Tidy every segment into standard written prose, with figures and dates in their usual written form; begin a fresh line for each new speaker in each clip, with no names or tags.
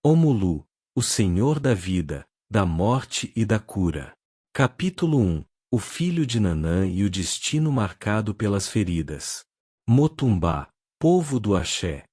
Omulu, o Senhor da vida, da morte e da cura. Capítulo 1. O filho de Nanã e o destino marcado pelas feridas. Motumbá, povo do Axé.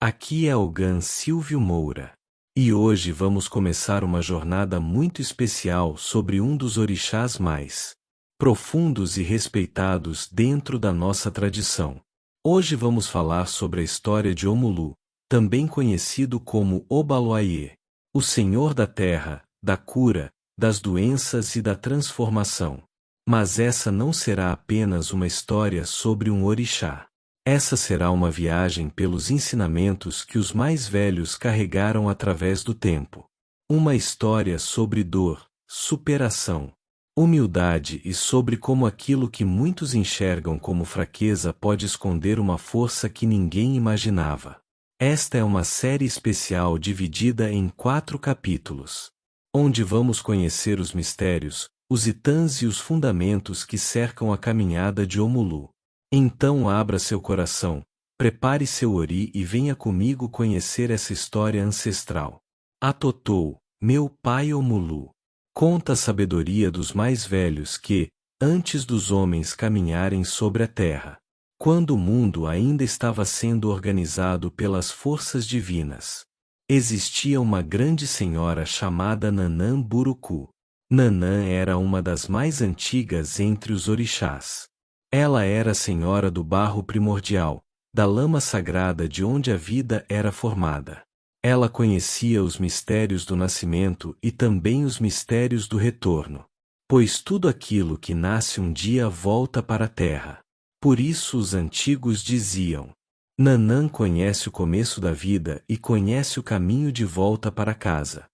Aqui é Ogan Silvio Moura. E hoje vamos começar uma jornada muito especial sobre um dos orixás mais profundos e respeitados dentro da nossa tradição. Hoje vamos falar sobre a história de Omulu, também conhecido como Obaloaiê, o Senhor da Terra, da cura, das doenças e da transformação. Mas essa não será apenas uma história sobre um orixá. Essa será uma viagem pelos ensinamentos que os mais velhos carregaram através do tempo. Uma história sobre dor, superação, humildade e sobre como aquilo que muitos enxergam como fraqueza pode esconder uma força que ninguém imaginava. Esta é uma série especial dividida em 4 capítulos, onde vamos conhecer os mistérios, os itãs e os fundamentos que cercam a caminhada de Omulu. Então abra seu coração, prepare seu ori e venha comigo conhecer essa história ancestral. Atotou, meu pai Omulu, conta a sabedoria dos mais velhos que, antes dos homens caminharem sobre a terra, quando o mundo ainda estava sendo organizado pelas forças divinas, existia uma grande senhora chamada Nanã Buruku. Nanã era uma das mais antigas entre os orixás. Ela era a senhora do barro primordial, da lama sagrada de onde a vida era formada. Ela conhecia os mistérios do nascimento e também os mistérios do retorno, pois tudo aquilo que nasce um dia volta para a terra. Por isso os antigos diziam: Nanã conhece o começo da vida e conhece o caminho de volta para casa.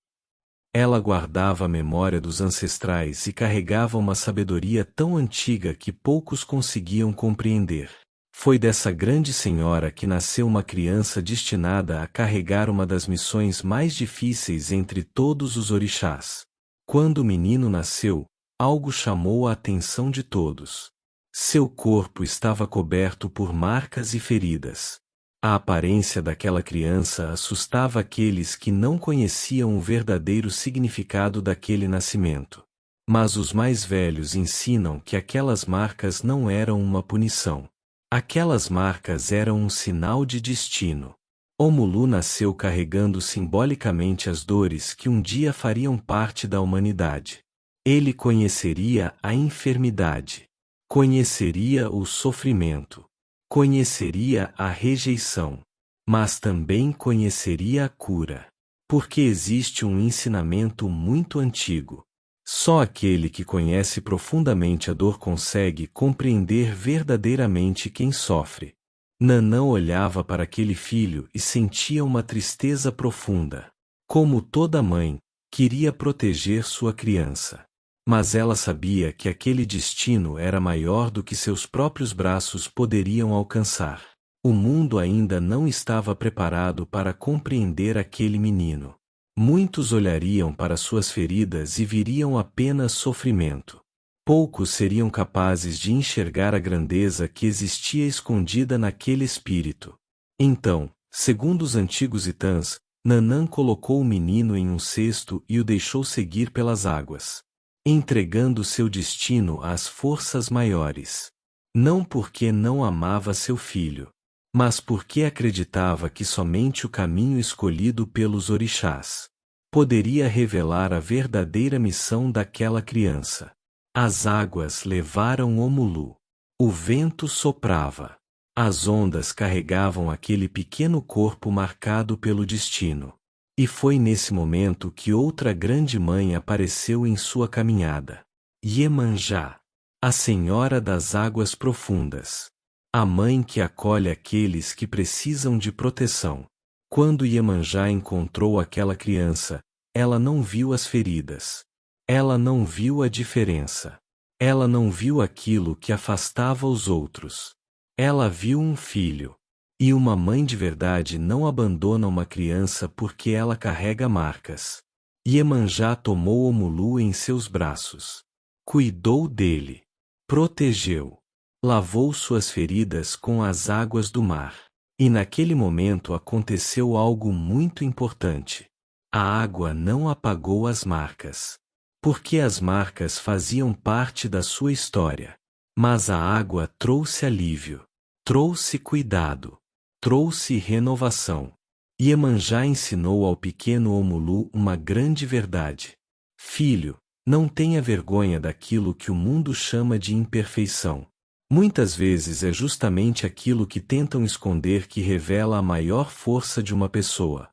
Ela guardava a memória dos ancestrais e carregava uma sabedoria tão antiga que poucos conseguiam compreender. Foi dessa grande senhora que nasceu uma criança destinada a carregar uma das missões mais difíceis entre todos os orixás. Quando o menino nasceu, algo chamou a atenção de todos. Seu corpo estava coberto por marcas e feridas. A aparência daquela criança assustava aqueles que não conheciam o verdadeiro significado daquele nascimento. Mas os mais velhos ensinam que aquelas marcas não eram uma punição. Aquelas marcas eram um sinal de destino. Omulu nasceu carregando simbolicamente as dores que um dia fariam parte da humanidade. Ele conheceria a enfermidade. Conheceria o sofrimento. Conheceria a rejeição. Mas também conheceria a cura. Porque existe um ensinamento muito antigo. Só aquele que conhece profundamente a dor consegue compreender verdadeiramente quem sofre. Nanã olhava para aquele filho e sentia uma tristeza profunda. Como toda mãe, queria proteger sua criança. Mas ela sabia que aquele destino era maior do que seus próprios braços poderiam alcançar. O mundo ainda não estava preparado para compreender aquele menino. Muitos olhariam para suas feridas e viriam apenas sofrimento. Poucos seriam capazes de enxergar a grandeza que existia escondida naquele espírito. Então, segundo os antigos itãs, Nanã colocou o menino em um cesto e o deixou seguir pelas águas, entregando seu destino às forças maiores. Não porque não amava seu filho, mas porque acreditava que somente o caminho escolhido pelos orixás poderia revelar a verdadeira missão daquela criança. As águas levaram Omulu. O vento soprava. As ondas carregavam aquele pequeno corpo marcado pelo destino. E foi nesse momento que outra grande mãe apareceu em sua caminhada. Iemanjá, a Senhora das Águas Profundas. A mãe que acolhe aqueles que precisam de proteção. Quando Iemanjá encontrou aquela criança, ela não viu as feridas. Ela não viu a diferença. Ela não viu aquilo que afastava os outros. Ela viu um filho. E uma mãe de verdade não abandona uma criança porque ela carrega marcas. Iemanjá tomou Omulu em seus braços. Cuidou dele. Protegeu. Lavou suas feridas com as águas do mar. E naquele momento aconteceu algo muito importante. A água não apagou as marcas. Porque as marcas faziam parte da sua história. Mas a água trouxe alívio. Trouxe cuidado. Trouxe renovação. Iemanjá ensinou ao pequeno Omulu uma grande verdade. Filho, não tenha vergonha daquilo que o mundo chama de imperfeição. Muitas vezes é justamente aquilo que tentam esconder que revela a maior força de uma pessoa.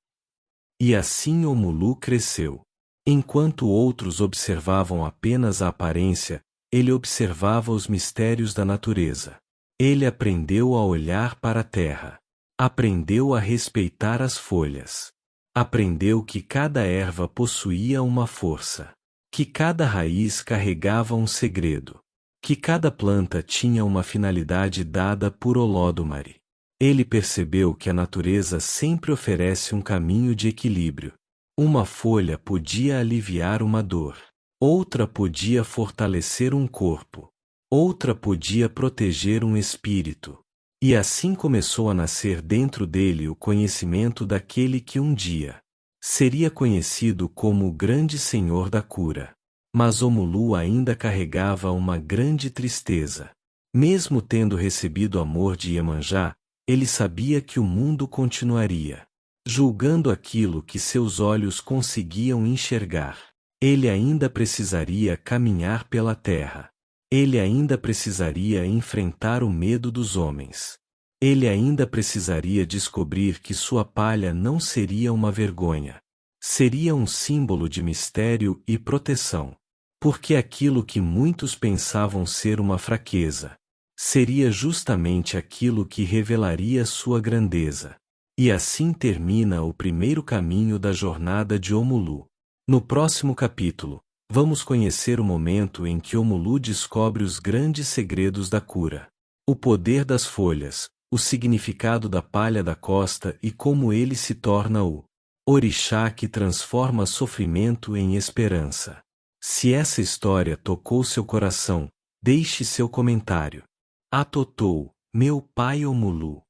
E assim Omulu cresceu. Enquanto outros observavam apenas a aparência, ele observava os mistérios da natureza. Ele aprendeu a olhar para a terra. Aprendeu a respeitar as folhas. Aprendeu que cada erva possuía uma força. Que cada raiz carregava um segredo. Que cada planta tinha uma finalidade dada por Olódumare. Ele percebeu que a natureza sempre oferece um caminho de equilíbrio. Uma folha podia aliviar uma dor. Outra podia fortalecer um corpo. Outra podia proteger um espírito. E assim começou a nascer dentro dele o conhecimento daquele que um dia seria conhecido como o grande Senhor da cura. Mas Omulu ainda carregava uma grande tristeza. Mesmo tendo recebido amor de Iemanjá, ele sabia que o mundo continuaria julgando aquilo que seus olhos conseguiam enxergar. Ele ainda precisaria caminhar pela terra. Ele ainda precisaria enfrentar o medo dos homens. Ele ainda precisaria descobrir que sua palha não seria uma vergonha. Seria um símbolo de mistério e proteção. Porque aquilo que muitos pensavam ser uma fraqueza, seria justamente aquilo que revelaria sua grandeza. E assim termina o primeiro caminho da jornada de Omulu. No próximo capítulo, vamos conhecer o momento em que Omulu descobre os grandes segredos da cura. O poder das folhas, o significado da palha da costa e como ele se torna o orixá que transforma sofrimento em esperança. Se essa história tocou seu coração, deixe seu comentário. Atotou, meu pai Omulu.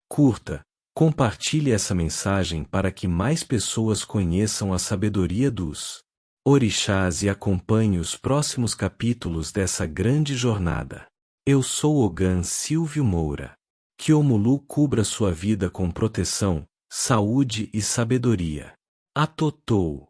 Curta, compartilhe essa mensagem para que mais pessoas conheçam a sabedoria dos orixás e acompanhe os próximos capítulos dessa grande jornada. Eu sou Ogan Silvio Moura. Que Omulu cubra sua vida com proteção, saúde e sabedoria. Atotou.